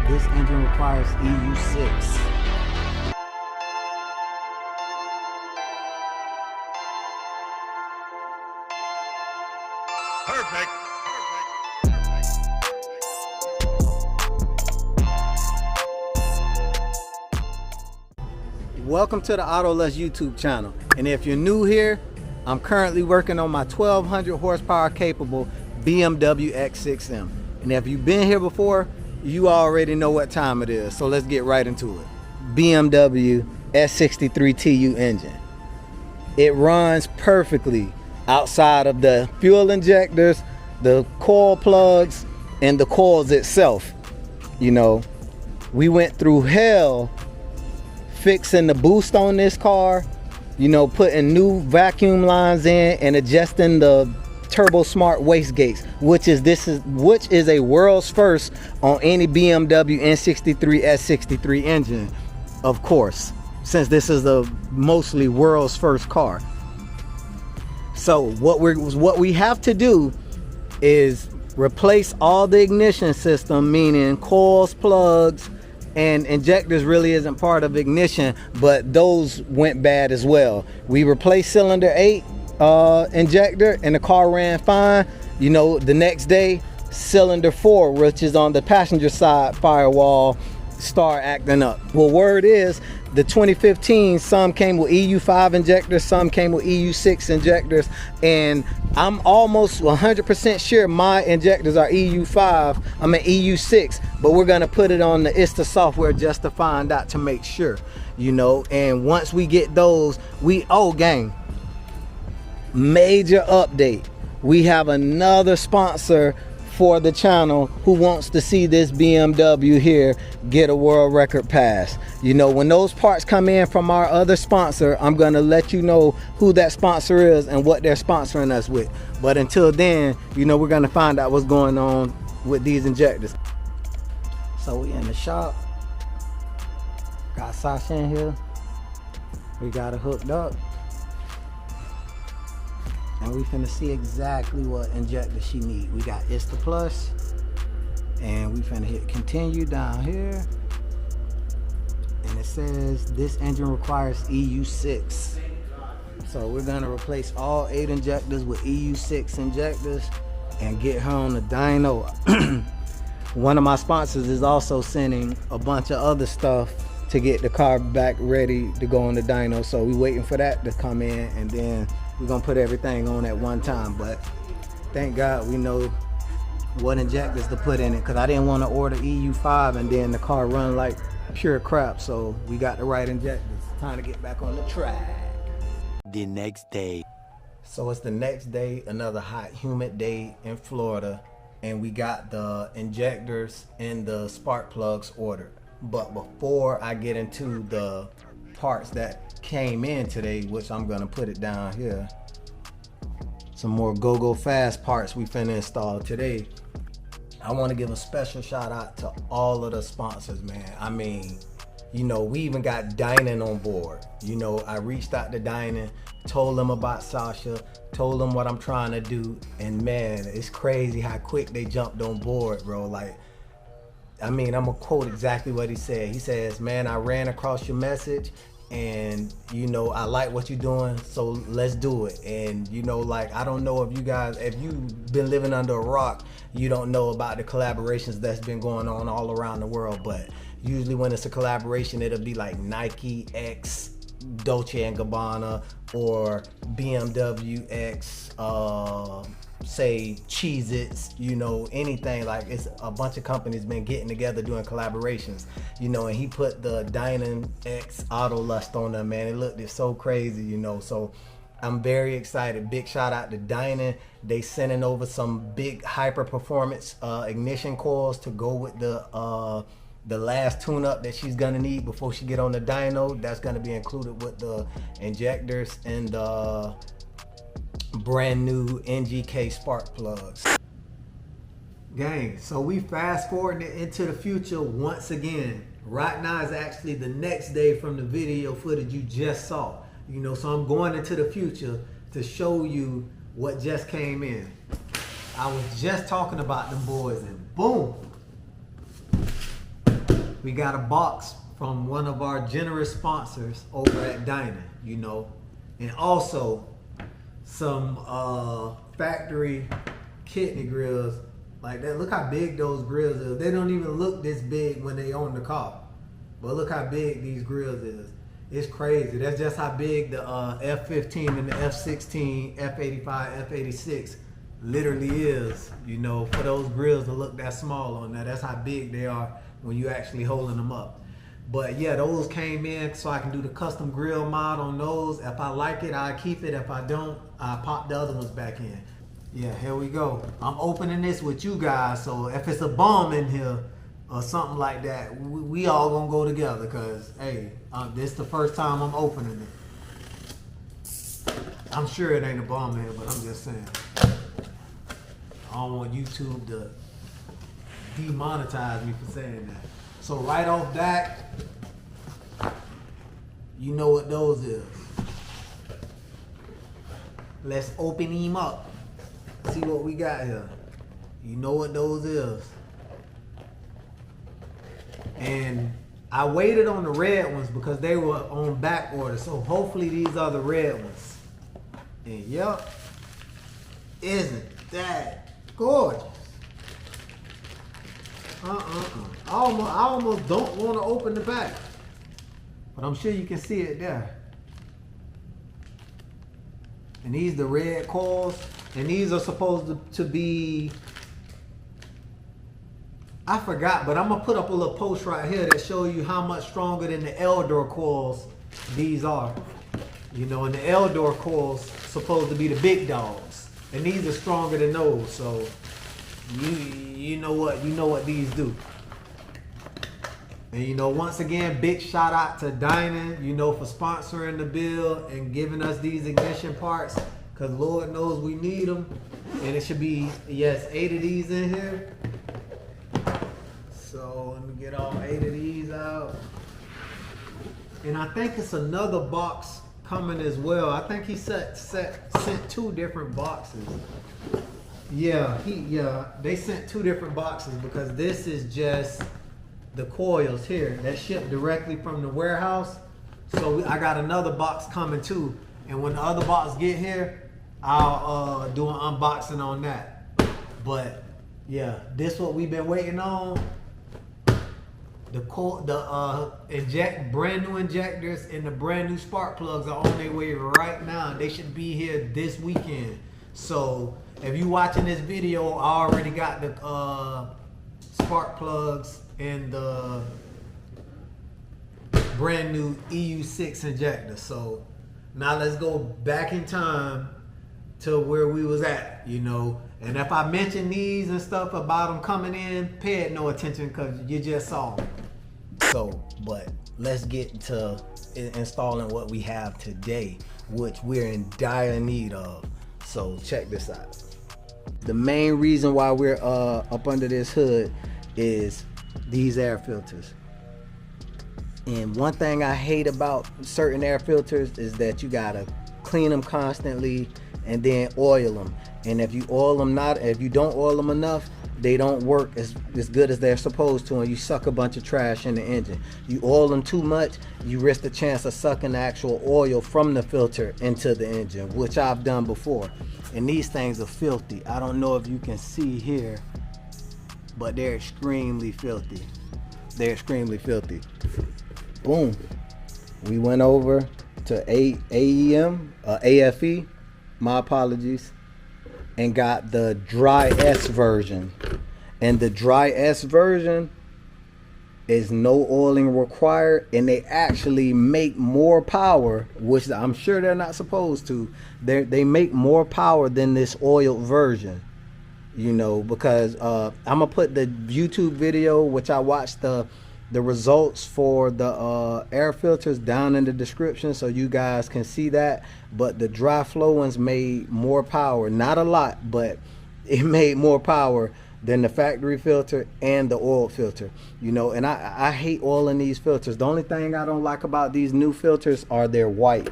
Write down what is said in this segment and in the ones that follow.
This engine requires EU6. Perfect. Welcome to the Autolust YouTube channel. And if you're new here, I'm currently working on my 1200 horsepower capable BMW X6M. And if you've been here before, you already know what time it is. So let's get right into it. BMW S63 TU engine. It runs perfectly outside of the fuel injectors, the coil plugs, and the coils itself. You know, we went through hell fixing the boost on this car, you know, putting new vacuum lines in and adjusting the TURBOSMART wastegates, which is a world's first on any BMW N63 S63 engine, of course, since this is the mostly world's first car. So what we have to do is replace all the ignition system, meaning coils, plugs, and injectors really isn't part of ignition, but those went bad as well. We replaced cylinder 8 injector and the car ran fine. You know, the next day cylinder 4, which is on the passenger side firewall, start acting up. Well, word is the 2015, some came with EU5 injectors, some came with EU6 injectors, and I'm almost 100% sure my injectors are EU5, I'm an EU6, but we're gonna put it on the ISTA software just to find out to make sure, you know. And once we get those, gang, major update. We have another sponsor for the channel who wants to see this BMW here get a world record pass. You know, when those parts come in from our other sponsor, I'm gonna let you know who that sponsor is and what they're sponsoring us with. But until then, you know, we're gonna find out what's going on with these injectors. So we in the shop, got Sasha in here, we got it hooked up, and we finna see exactly what injector she need. We got ISTA Plus, and we finna hit continue down here, and it says this engine requires EU6. So we're gonna replace all 8 injectors with EU6 injectors and get her on the dyno. One of my sponsors is also sending a bunch of other stuff to get the car back ready to go on the dyno, so we waiting for that to come in, and then we're gonna put everything on at one time. But thank God we know what injectors to put in it, because I didn't want to order EU5 and then the car run like pure crap. So we got the right injectors. Time to get back on the track. The next day. So it's the next day, another hot, humid day in Florida, and we got the injectors and the spark plugs ordered. But before I get into the parts that came in today, which I'm gonna put it down here, some more go fast parts we finna install today, I want to give a special shout out to all of the sponsors, man. I mean, you know, we even got DINAN on board. You know, I reached out to DINAN, told them about Sasha, told them what I'm trying to do, and man, it's crazy how quick they jumped on board, bro. Like, I mean, I'm gonna quote exactly what he said. He says, man, I ran across your message, and you know, I like what you're doing, so let's do it. And you know, like, I don't know if you guys, if you've been living under a rock, you don't know about the collaborations that's been going on all around the world. But usually when it's a collaboration, it'll be like Nike X Dolce & Gabbana, or BMW X say Cheez-Its, you know, anything. Like, it's a bunch of companies been getting together doing collaborations, you know, and he put the DINAN X Autolust on them, man. It looked so crazy, you know. So I'm very excited. Big shout out to DINAN. They sending over some big hyper performance ignition coils to go with the last tune-up that she's gonna need before she get on the dyno. That's gonna be included with the injectors and the brand new NGK spark plugs. Gang, so we fast forwarding it into the future once again. Right now is actually the next day from the video footage you just saw. You know, so I'm going into the future to show you what just came in. I was just talking about them boys, and boom. we got a box from one of our generous sponsors over at DINAN, you know, and also some factory kidney grills like that. Look how big those grills is. They don't even look this big when they own the car, but look how big these grills is. It's crazy. That's just how big the F-15 and the F-16, F-85, F-86 literally is, you know, for those grills to look that small on that. That's how big they are when you actually holding them up. But yeah, those came in so I can do the custom grill mod on those. If I like it, I keep it. If I don't, I pop the other ones back in. Yeah, here we go. I'm opening this with you guys, so if it's a bomb in here or something like that, we all gonna go together, because hey, this is the first time I'm opening it. I'm sure it ain't a bomb in here, but I'm just saying, I don't want YouTube to demonetize me for saying that. So right off that, you know what those is. Let's open him up. See what we got here. You know what those is. And I waited on the red ones because they were on back order. So hopefully these are the red ones. And yep, isn't that gorgeous? I almost don't want to open the back, but I'm sure you can see it there. And these the red coils, and these are supposed to be, I forgot, but I'm gonna put up a little post right here that show you how much stronger than the Eldor coils these are. You know, and the Eldor coils supposed to be the big dogs, and these are stronger than those. So you know what these do. And you know, once again, big shout out to DINAN, you know, for sponsoring the build and giving us these ignition parts, because Lord knows we need them. And it should be, yes, 8 of these in here. So let me get all 8 of these out. And I think it's another box coming as well. I think he sent 2 different boxes. Yeah, they sent 2 different boxes, because this is just the coils here that shipped directly from the warehouse. So I got another box coming too, and when the other box get here, I'll do an unboxing on that. But yeah, this what we've been waiting on. The brand new injectors and the brand new spark plugs are on their way right now. They should be here this weekend. So if you watching this video, I already got the spark plugs and the brand new EU6 injector. So now let's go back in time to where we was at, you know. And if I mention these and stuff about them coming in, pay it no attention, because you just saw them. So, but let's get to installing what we have today, which we're in dire need of. So check this out. The main reason why we're up under this hood is these air filters. And one thing I hate about certain air filters is that you gotta clean them constantly and then oil them. And if you if you don't oil them enough, they don't work as good as they're supposed to, and you suck a bunch of trash in the engine. You oil them too much, you risk the chance of sucking the actual oil from the filter into the engine, which I've done before. And these things are filthy. I don't know if you can see here, but they're extremely filthy. They're extremely filthy. Boom. We went over to AFE, my apologies, and got the dry S version. And the dry S version is no oiling required, and they actually make more power, which I'm sure they're not supposed to. They make more power than this oiled version, you know, because I'm gonna put the YouTube video, which I watched the results for the air filters, down in the description, so you guys can see that. But the dry flow ones made more power, not a lot, but it made more power than the factory filter and the oil filter, you know. And I hate oiling these filters. The only thing I don't like about these new filters are they're white,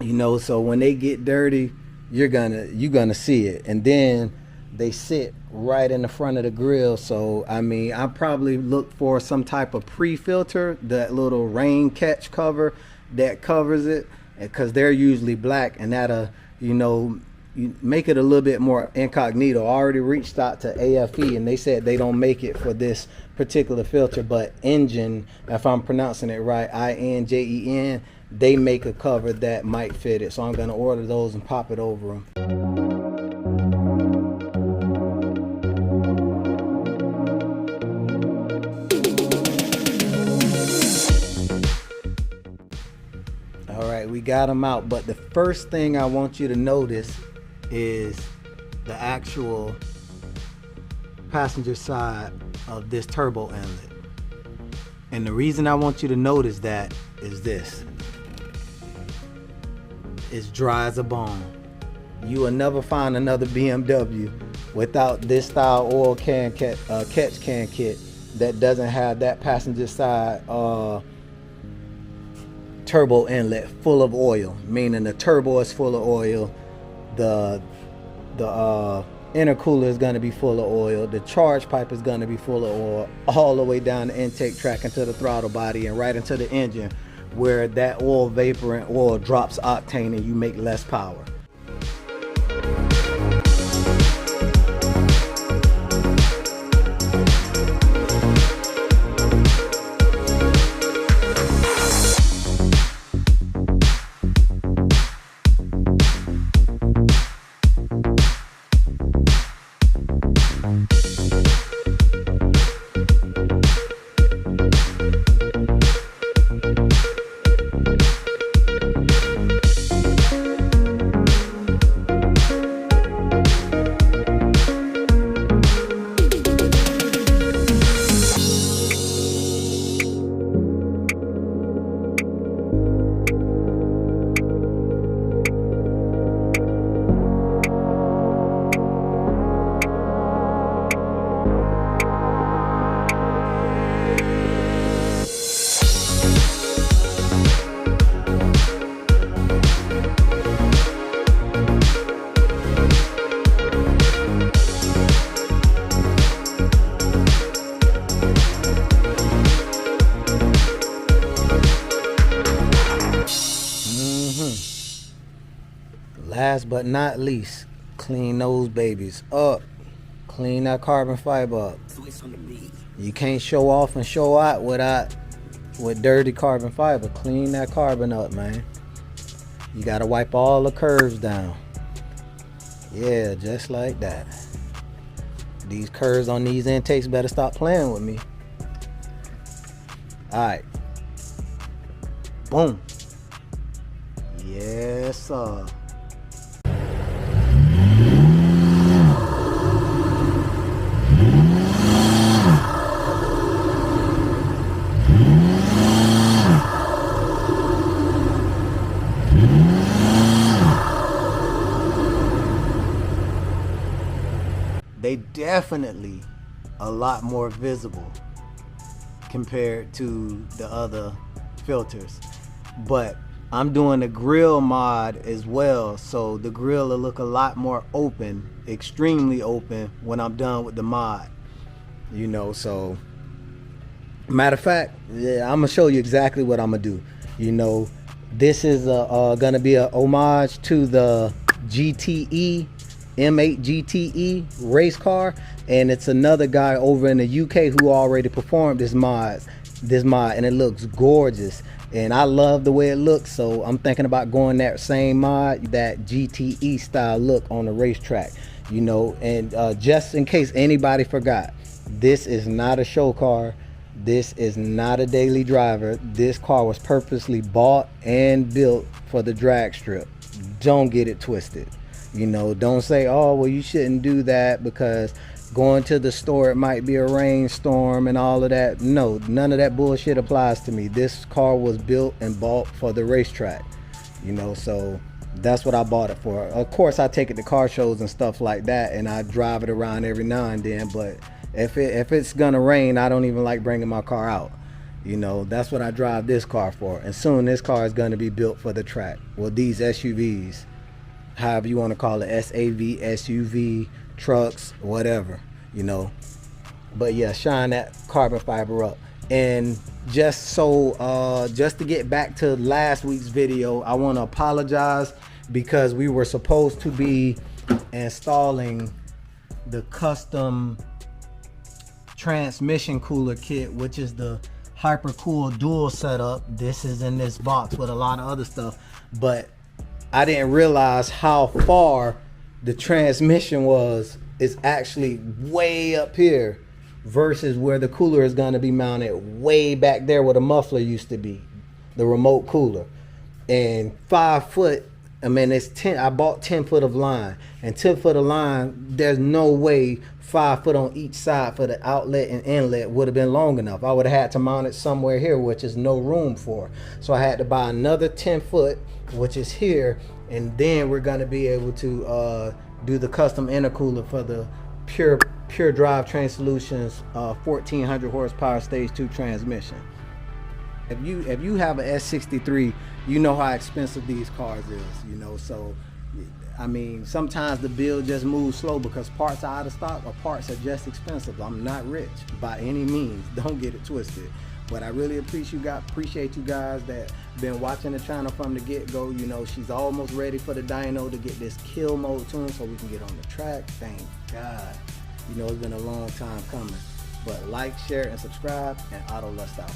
you know. So when they get dirty, you're gonna see it. And then they sit right in the front of the grill. So I mean, I probably look for some type of pre-filter, that little rain catch cover that covers it, because they're usually black, and that'll, you know, you make it a little bit more incognito. I already reached out to AFE and they said they don't make it for this particular filter, but Engine, if I'm pronouncing it right, INJEN, they make a cover that might fit it. So I'm going to order those and pop it over them. All right, we got them out, but the first thing I want you to notice is the actual passenger side of this turbo inlet. And the reason I want you to notice that is this: it's dry as a bone. You will never find another BMW without this style oil catch can kit that doesn't have that passenger side turbo inlet full of oil, meaning the turbo is full of oil, the intercooler is going to be full of oil, the charge pipe is going to be full of oil, all the way down the intake track into the throttle body and right into the engine, where that oil vapor and oil drops octane and you make less power. Last but not least, clean those babies up. Clean that carbon fiber up. You can't show off and show out with dirty carbon fiber. Clean that carbon up, man. You gotta wipe all the curves down. Yeah, just like that. These curves on these intakes better stop playing with me. Alright. Boom. Yes, sir. They definitely a lot more visible compared to the other filters, but I'm doing a grill mod as well, so the grill will look a lot more open, extremely open, when I'm done with the mod, you know. So matter of fact, yeah, I'm gonna show you exactly what I'm gonna do. You know, this is gonna be a homage to the GTE M8 GTE race car, and it's another guy over in the UK who already performed this mod, and it looks gorgeous, and I love the way it looks. So I'm thinking about going that same mod, that GTE style look on the racetrack, you know. And just in case anybody forgot, this is not a show car, this is not a daily driver. This car was purposely bought and built for the drag strip. Don't get it twisted. You know, don't say, oh, well, you shouldn't do that because going to the store, it might be a rainstorm and all of that. No, none of that bullshit applies to me. This car was built and bought for the racetrack, you know, so that's what I bought it for. Of course, I take it to car shows and stuff like that, and I drive it around every now and then, but if it's gonna rain, I don't even like bringing my car out. You know, that's what I drive this car for. And soon this car is gonna be built for the track. Well, these SUVs, however you want to call it, SAV, SUV, trucks, whatever, you know. But yeah, shine that carbon fiber up. And just to get back to last week's video, I want to apologize because we were supposed to be installing the custom transmission cooler kit, which is the Hypercool dual setup. This is in this box with a lot of other stuff, but I didn't realize how far the transmission is actually way up here versus where the cooler is going to be mounted way back there where the muffler used to be, the remote cooler. And 5 foot, I mean, it's 10. I bought 10 foot of line, and 10 foot of line, there's no way 5 foot on each side for the outlet and inlet would have been long enough. I would have had to mount it somewhere here, which is no room for. So I had to buy another 10 foot, which is here, and then we're going to be able to do the custom intercooler for the pure drive train solutions 1400 horsepower stage 2 transmission. If you have an S63, you know how expensive these cars is, you know. So I mean, sometimes the build just moves slow because parts are out of stock or parts are just expensive. I'm not rich by any means, don't get it twisted. But I really appreciate you guys that been watching the channel from the get-go. You know, she's almost ready for the dyno to get this kill mode tuned so we can get on the track. Thank God. You know, it's been a long time coming. But like, share, and subscribe, and Auto Lust out.